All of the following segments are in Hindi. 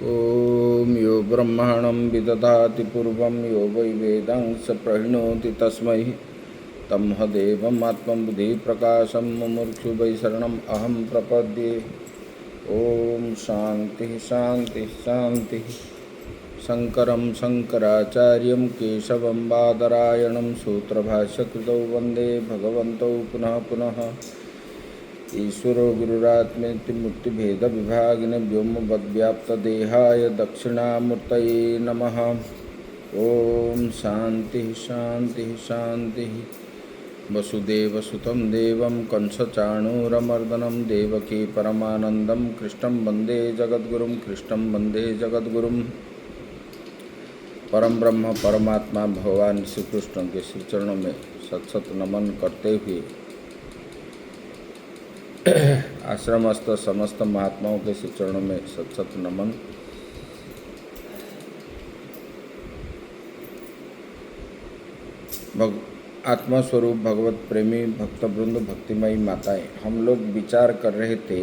ओम यो ब्रह्माणं विदधाति पूर्वं यो वै वेदांस प्रणोति तस्मै तमहदेवम् आत्मबुद्धिप्रकाशं मुमुक्षु वै शरणम् अहं प्रपद्ये। ओम शांति शांति शांति। शंकरं शंकराचार्यं केशवं बादरायणं सूत्रभाष्यकृतौ वन्दे भगवन्तौ पुनः पुनः। ईश्वरो गुरुरात्मेति मूर्तिभेदविभागिने व्योमवद्व्याप्तदेहाय दक्षिणामूर्तये नमः। ओम शांति शांति शांति। वसुदेवसुतं देवं कंसचाणूरमर्दनं देवकी परमानन्दं कृष्णं वन्दे जगद्गुरुं कृष्णं वन्दे जगद्गुरुं। परम ब्रह्म परमात्मा भगवान श्री कृष्ण के श्री चरणों में सत सत नमन करते हुए आश्रमस्थ समस्त महात्माओं के श्री चरणों में सत सत नमन। आत्मा स्वरूप भगवत प्रेमी भक्तवृंद भक्तिमयी माताएं, हम लोग विचार कर रहे थे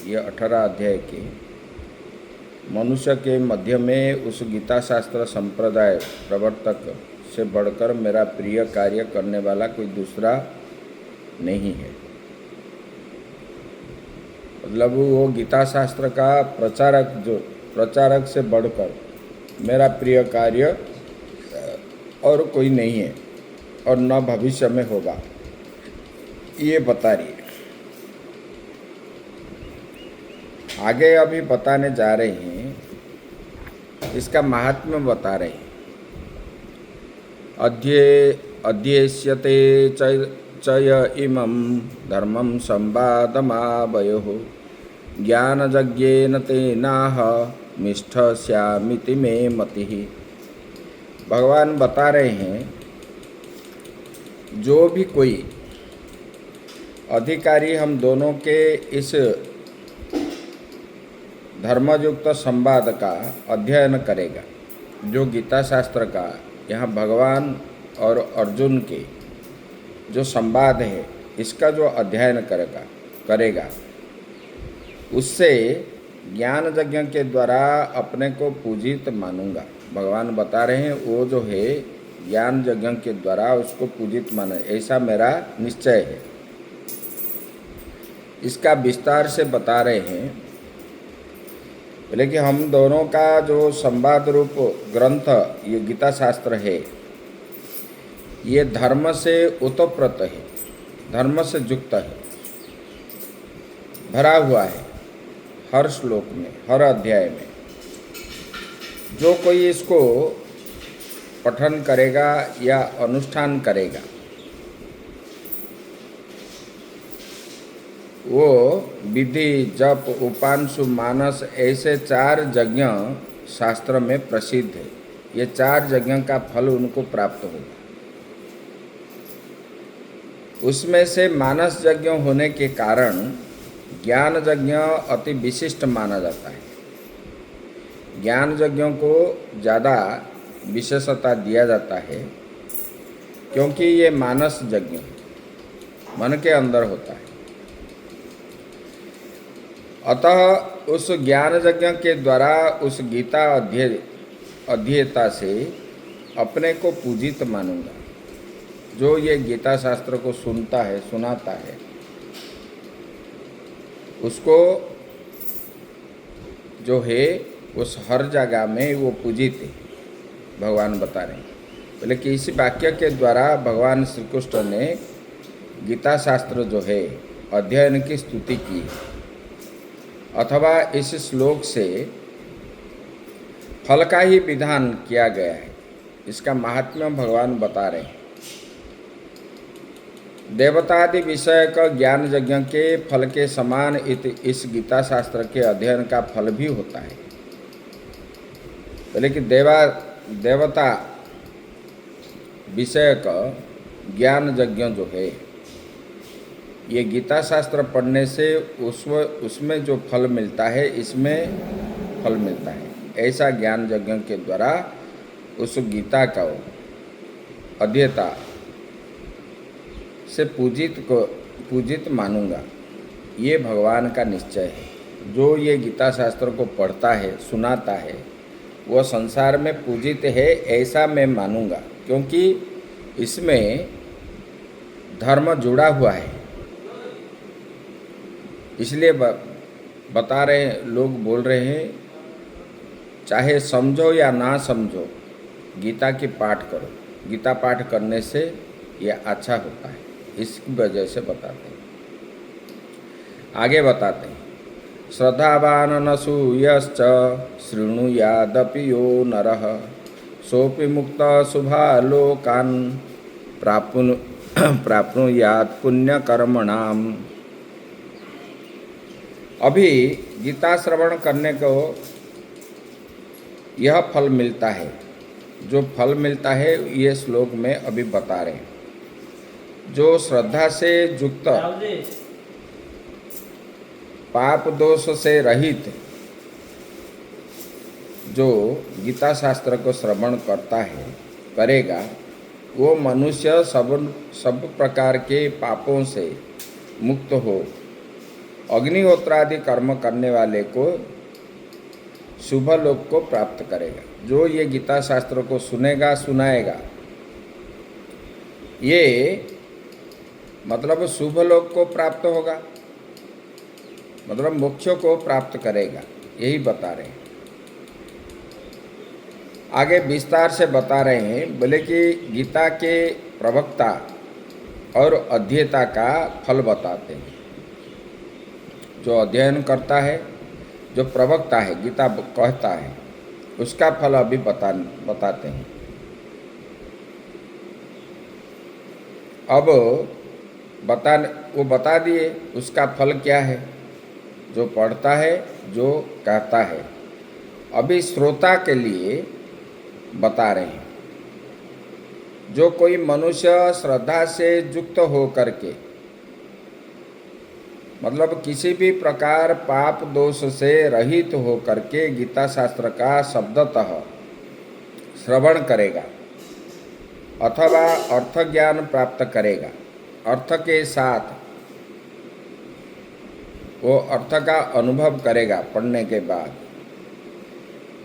ये 18 अध्याय के मनुष्य के मध्य में उस गीता शास्त्र संप्रदाय प्रवर्तक से बढ़कर मेरा प्रिय कार्य करने वाला कोई दूसरा नहीं है। मतलब वो गीता शास्त्र का प्रचारक से बढ़कर मेरा प्रिय कार्य और कोई नहीं है और न भविष्य में होगा, ये बता रही है। आगे अभी बताने जा रहे हैं, इसका महात्म्य बता रहे हैं। अध्येष्यते चय इमं धर्मं संवादमावयोः ज्ञानयज्ञेन तेनाह मिष्ठस्यामिति मे मतिः। भगवान बता रहे हैं, जो भी कोई अधिकारी हम दोनों के इस धर्मयुक्त संवाद का अध्ययन करेगा, जो गीता शास्त्र का यहाँ भगवान और अर्जुन के जो संवाद है इसका जो अध्ययन करेगा उससे ज्ञान यज्ञ के द्वारा अपने को पूजित मानूंगा। भगवान बता रहे हैं वो जो है ज्ञान यज्ञ के द्वारा उसको पूजित माने, ऐसा मेरा निश्चय है। इसका विस्तार से बता रहे हैं। लेकिन हम दोनों का जो संवाद रूप ग्रंथ ये गीता शास्त्र है, ये धर्म से ओतप्रोत है, धर्म से युक्त है, भरा हुआ है। हर श्लोक में, हर अध्याय में जो कोई इसको पठन करेगा या अनुष्ठान करेगा, वो विधि जप उपांशु मानस ऐसे 4 यज्ञ शास्त्र में प्रसिद्ध है। ये 4 यज्ञ का फल उनको प्राप्त होगा। उसमें से मानस यज्ञ होने के कारण ज्ञान यज्ञ अति विशिष्ट माना जाता है। ज्ञान यज्ञों को ज़्यादा विशेषता दिया जाता है क्योंकि ये मानस यज्ञ मन के अंदर होता है। अतः उस ज्ञान यज्ञ के द्वारा उस गीता अध्येता से अपने को पूजित मानूंगा। जो ये गीता शास्त्र को सुनता है, सुनाता है, उसको जो है उस हर जगह में वो पूजित है, भगवान बता रहे हैं। लेकिन इसी वाक्य के द्वारा भगवान श्री कृष्ण ने गीता शास्त्र जो है अध्ययन की स्तुति की है, अथवा इस श्लोक से फल का ही विधान किया गया है। इसका महात्म्य भगवान बता रहे हैं। देवतादि विषय का ज्ञान यज्ञ के फल के समान इस गीता शास्त्र के अध्ययन का फल भी होता है। लेकिन देवता विषय का ज्ञान यज्ञ जो है, ये गीता शास्त्र पढ़ने से उसमें जो फल मिलता है, इसमें फल मिलता है। ऐसा ज्ञान यज्ञ के द्वारा उस गीता का अध्येता से पूजित मानूंगा, ये भगवान का निश्चय है। जो ये गीता शास्त्र को पढ़ता है, सुनाता है, वह संसार में पूजित है ऐसा मैं मानूंगा, क्योंकि इसमें धर्म जुड़ा हुआ है। इसलिए बता रहे लोग बोल रहे हैं, चाहे समझो या ना समझो, गीता की पाठ करो। गीता पाठ करने से यह अच्छा होता है, इसकी वजह से बताते हैं। आगे बताते हैं, श्रद्धावान नसूयश्च शृणुयादपि यो नरः सोऽपि मुक्तः शुभालोकान् प्राप्नुयात् पुण्यकर्मणाम्। अभी गीता श्रवण करने को यह फल मिलता है। जो फल मिलता है ये श्लोक में अभी बता रहे हैं। जो श्रद्धा से युक्त, पाप दोष से रहित जो गीता शास्त्र को श्रवण करता है, करेगा, वो मनुष्य सब प्रकार के पापों से मुक्त हो अग्निहोत्रादि कर्म करने वाले को शुभ लोक को प्राप्त करेगा। जो ये गीता शास्त्र को सुनेगा, सुनाएगा, ये मतलब शुभ लोक को प्राप्त होगा, मतलब मोक्ष को प्राप्त करेगा, यही बता रहे हैं। आगे विस्तार से बता रहे हैं, बोले कि गीता के प्रवक्ता और अध्येता का फल बताते हैं। जो अध्ययन करता है, जो प्रवक्ता है, गीता कहता है, उसका फल अभी बताते हैं। अब वो बता दिए उसका फल क्या है, जो पढ़ता है, जो कहता है। अभी श्रोता के लिए बता रहे हैं। जो कोई मनुष्य श्रद्धा से युक्त हो करके, मतलब किसी भी प्रकार पाप दोष से रहित हो करके गीता शास्त्र का शब्दतः श्रवण करेगा अथवा अर्थ ज्ञान प्राप्त करेगा, अर्थ के साथ वो अर्थ का अनुभव करेगा पढ़ने के बाद,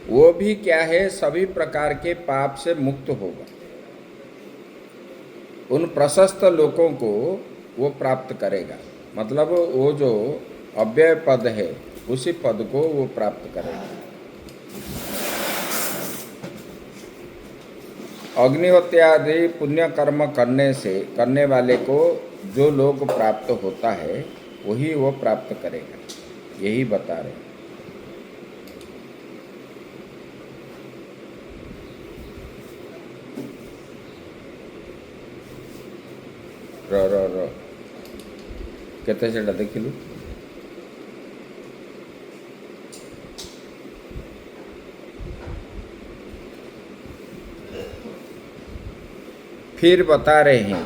वो भी क्या है, सभी प्रकार के पाप से मुक्त होगा। उन प्रशस्त लोकों को वो प्राप्त करेगा, मतलब वो जो अव्यय पद है उसी पद को वो प्राप्त करेगा। अग्निहोत्रादि पुण्य कर्म करने वाले को जो लोक प्राप्त होता है वही वो प्राप्त करेगा, यही बता रहे हैं। र केते सेटा देखिलु। फिर बता रहे हैं,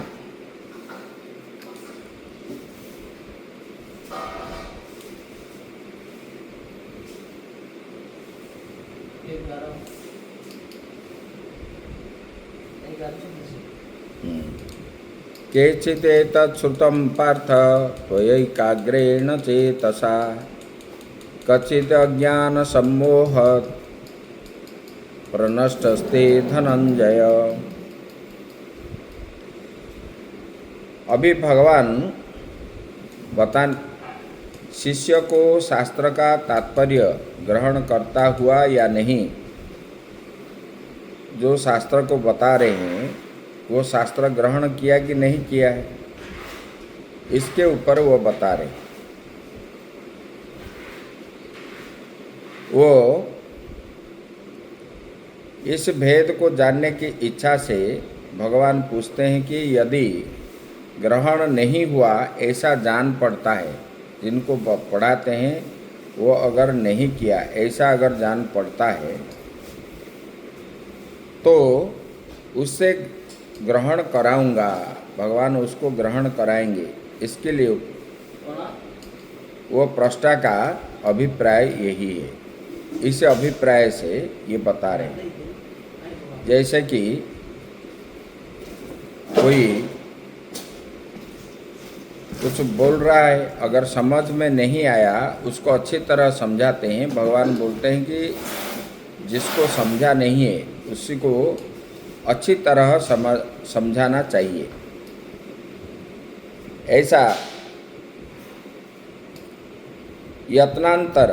केचिदेतत् श्रुतं पार्थ त्वयैकाग्रेण चेतसा कचित् अज्ञानसम्मोहात् प्रनष्टस्ते धनंजय। अभी भगवान शिष्य को शास्त्र का तात्पर्य ग्रहण करता हुआ या नहीं, जो शास्त्र को बता रहे हैं वो शास्त्र ग्रहण किया कि नहीं किया है, इसके ऊपर वो बता रहे। वो इस भेद को जानने की इच्छा से भगवान पूछते हैं कि यदि ग्रहण नहीं हुआ ऐसा जान पड़ता है, जिनको पढ़ाते हैं वो अगर नहीं किया ऐसा अगर जान पड़ता है, तो उससे ग्रहण कराऊंगा, भगवान उसको ग्रहण कराएंगे। इसके लिए वो प्रष्टा का अभिप्राय यही है। इस अभिप्राय से ये बता रहे हैं, जैसे कि कोई कुछ बोल रहा है, अगर समझ में नहीं आया उसको अच्छी तरह समझाते हैं। भगवान बोलते हैं कि जिसको समझा नहीं है उसी को अच्छी तरह समझाना चाहिए। ऐसा यत्नांतर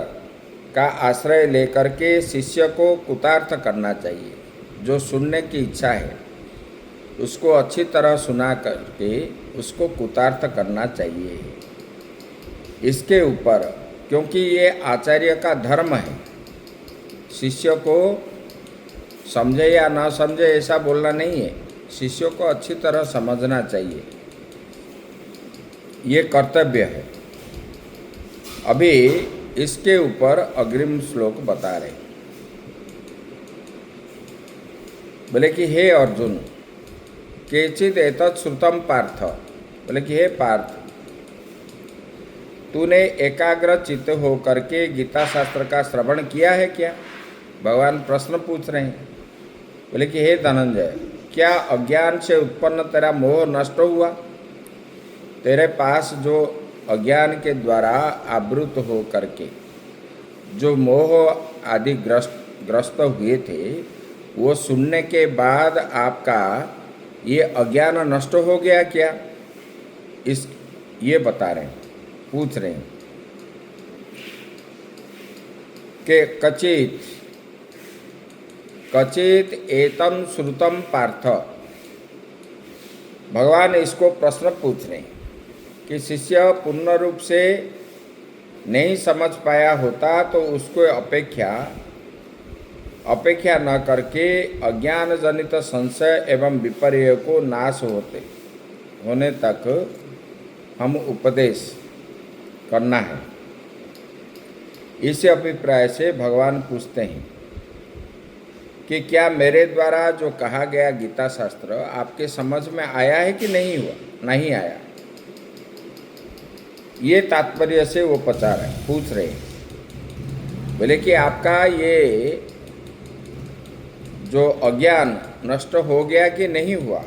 का आश्रय लेकर के शिष्य को कृतार्थ करना चाहिए। जो सुनने की इच्छा है उसको अच्छी तरह सुना करके उसको कृतार्थ करना चाहिए। इसके ऊपर, क्योंकि ये आचार्य का धर्म है, शिष्य को समझे या ना समझे ऐसा बोलना नहीं है, शिष्य को अच्छी तरह समझना चाहिए, ये कर्तव्य है। अभी इसके ऊपर अग्रिम श्लोक बता रहे, बोले कि हे अर्जुन, केचिद एतत् श्रुतम पार्थ, बोले कि हे पार्थ, तूने एकाग्र चित्त हो करके गीता शास्त्र का श्रवण किया है क्या? भगवान प्रश्न पूछ रहे हैं। बोले कि हे धनंजय, क्या अज्ञान से उत्पन्न तेरा मोह नष्ट हुआ? तेरे पास जो अज्ञान के द्वारा आवृत हो करके जो मोह आदि ग्रस्त हुए थे, वो सुनने के बाद आपका ये अज्ञान नष्ट हो गया क्या? ये बता रहे हैं, पूछ रहे हैं कि कचित एतम श्रुतम पार्थ। भगवान इसको प्रश्न पूछ रहे हैं कि शिष्य पूर्ण रूप से नहीं समझ पाया होता तो उसको अपेक्षा न करके अज्ञान जनित संशय एवं विपर्य को नाश होने तक हम उपदेश करना है। इस अभिप्राय से भगवान पूछते हैं कि क्या मेरे द्वारा जो कहा गया गीता शास्त्र आपके समझ में आया है कि नहीं हुआ? नहीं आया, ये तात्पर्य से वो पूछ रहे हैं। बोले कि आपका ये जो अज्ञान नष्ट हो गया कि नहीं हुआ?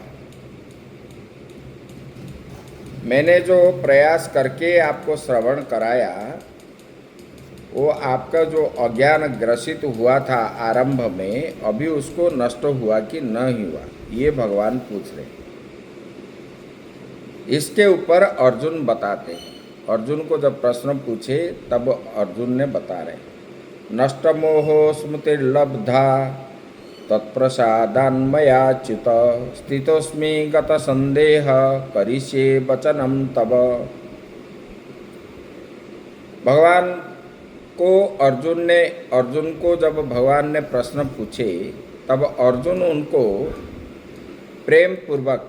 मैंने जो प्रयास करके आपको श्रवण कराया, वो आपका जो अज्ञान ग्रसित हुआ था आरंभ में, अभी उसको नष्ट हुआ कि नहीं हुआ? ये भगवान पूछ रहे हैं। इसके ऊपर अर्जुन बताते हैं। अर्जुन को जब प्रश्न पूछे तब अर्जुन ने बता रहे, नष्ट मोहो स्मृतिर्लब्धा तत्प्रसादान्मयाच्युत स्थितोस्मि गत संदेह करिष्ये वचनम तब। भगवान को जब भगवान ने प्रश्न पूछे तब अर्जुन उनको प्रेम पूर्वक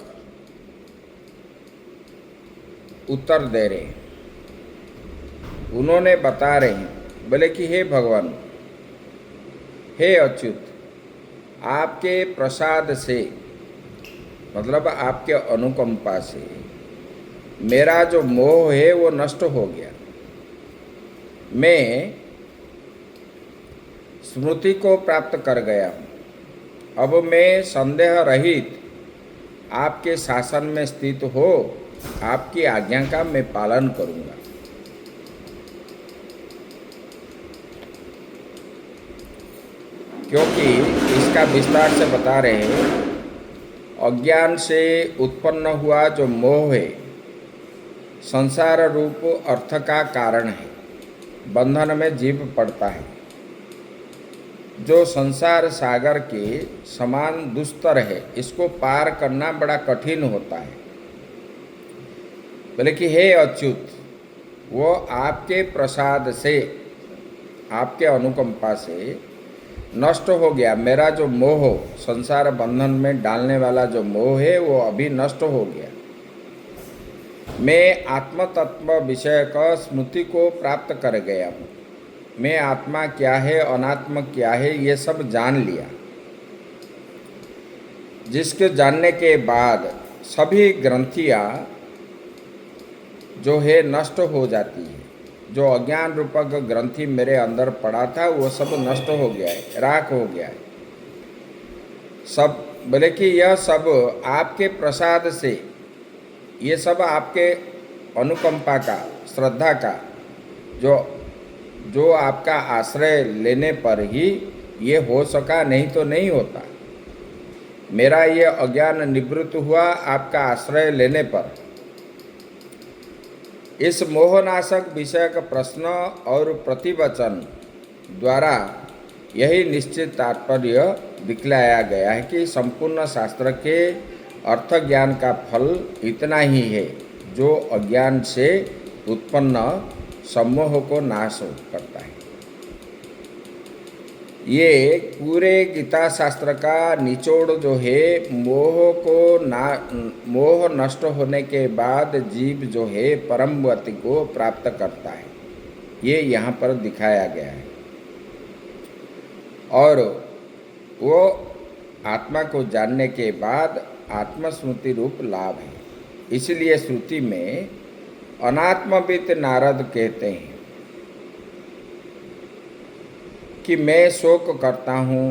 उत्तर दे रहे हैं। उन्होंने बता रहे हैं, बोले कि हे भगवान, हे अच्युत, आपके प्रसाद से, मतलब आपके अनुकंपा से मेरा जो मोह है वो नष्ट हो गया। मैं स्मृति को प्राप्त कर गया हूँ। अब मैं संदेह रहित आपके शासन में स्थित हो आपकी आज्ञा का मैं पालन करूँगा। क्योंकि इसका विस्तार से बता रहे हैं, अज्ञान से उत्पन्न हुआ जो मोह है संसार रूप अर्थ का कारण है, बंधन में जीव पड़ता है, जो संसार सागर के समान दुस्तर है, इसको पार करना बड़ा कठिन होता है। बोले कि हे अच्युत, वो आपके प्रसाद से, आपके अनुकंपा से नष्ट हो गया। मेरा जो मोह, संसार बंधन में डालने वाला जो मोह है वो अभी नष्ट हो गया। मैं आत्म तत्व विषय का स्मृति को प्राप्त कर गया हूँ। मैं आत्मा क्या है, अनात्मा क्या है, ये सब जान लिया। जिसके जानने के बाद सभी ग्रंथियाँ जो है नष्ट हो जाती है। जो अज्ञान रूपक ग्रंथि मेरे अंदर पड़ा था वो सब नष्ट हो गया है, राख हो गया है सब। बोले कि यह सब आपके प्रसाद से, ये सब आपके अनुकंपा का, श्रद्धा का, जो जो आपका आश्रय लेने पर ही ये हो सका, नहीं तो नहीं होता। मेरा ये अज्ञान निवृत्त हुआ आपका आश्रय लेने पर। इस मोहनाशक विषयक प्रश्न और प्रतिवचन द्वारा यही निश्चित तात्पर्य दिखलाया गया है कि संपूर्ण शास्त्र के अर्थ ज्ञान का फल इतना ही है जो अज्ञान से उत्पन्न सम्मोह को नाश करता है। ये पूरे गीता शास्त्र का निचोड़ जो है, मोह नष्ट होने के बाद जीव जो है परम गति को प्राप्त करता है, ये यहाँ पर दिखाया गया है। और वो आत्मा को जानने के बाद आत्मस्मृति रूप लाभ है। इसलिए श्रुति में अनात्मविद नारद कहते हैं कि मैं शोक करता हूँ।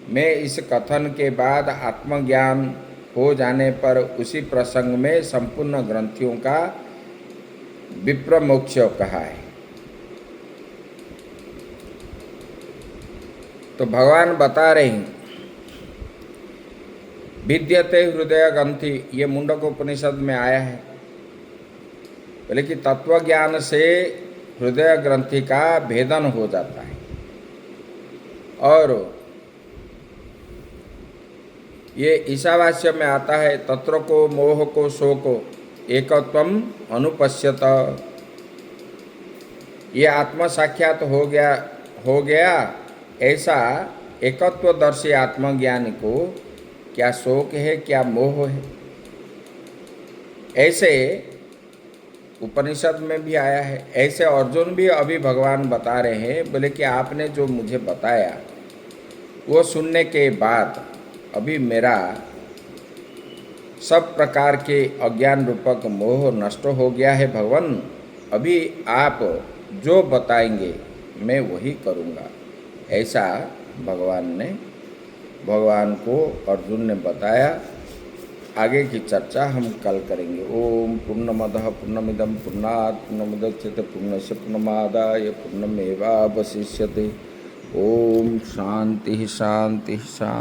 मैं इस कथन के बाद आत्मज्ञान हो जाने पर उसी प्रसंग में संपूर्ण ग्रंथियों का विप्रमोक्ष कहा है। तो भगवान बता रहे हैं, विद्यते हृदय ग्रंथि, ये मुंडक उपनिषद में आया है। बोले कि तत्व ज्ञान से हृदय ग्रंथि का भेदन हो जाता है। और ये ईशावास्य में आता है, तत्र को मोह को शोक एकत्वम अनुपश्यत। ये आत्म साक्षात हो गया ऐसा एकत्वदर्शी आत्मज्ञानी को क्या शोक है, क्या मोह है? ऐसे उपनिषद में भी आया है। ऐसे अर्जुन भी अभी भगवान बता रहे हैं, बोले कि आपने जो मुझे बताया वो सुनने के बाद अभी मेरा सब प्रकार के अज्ञान रूपक मोह नष्ट हो गया है भगवान। अभी आप जो बताएंगे मैं वही करूँगा, ऐसा भगवान को अर्जुन ने बताया। आगे की चर्चा हम कल करेंगे। ओम पूर्णमदः पूर्णमिदं पूर्णात् पूर्णमुदच्यते पूर्णस्य पूर्णमादाय पूर्णमेवावशिष्यते। ओम शांति शांति शांति।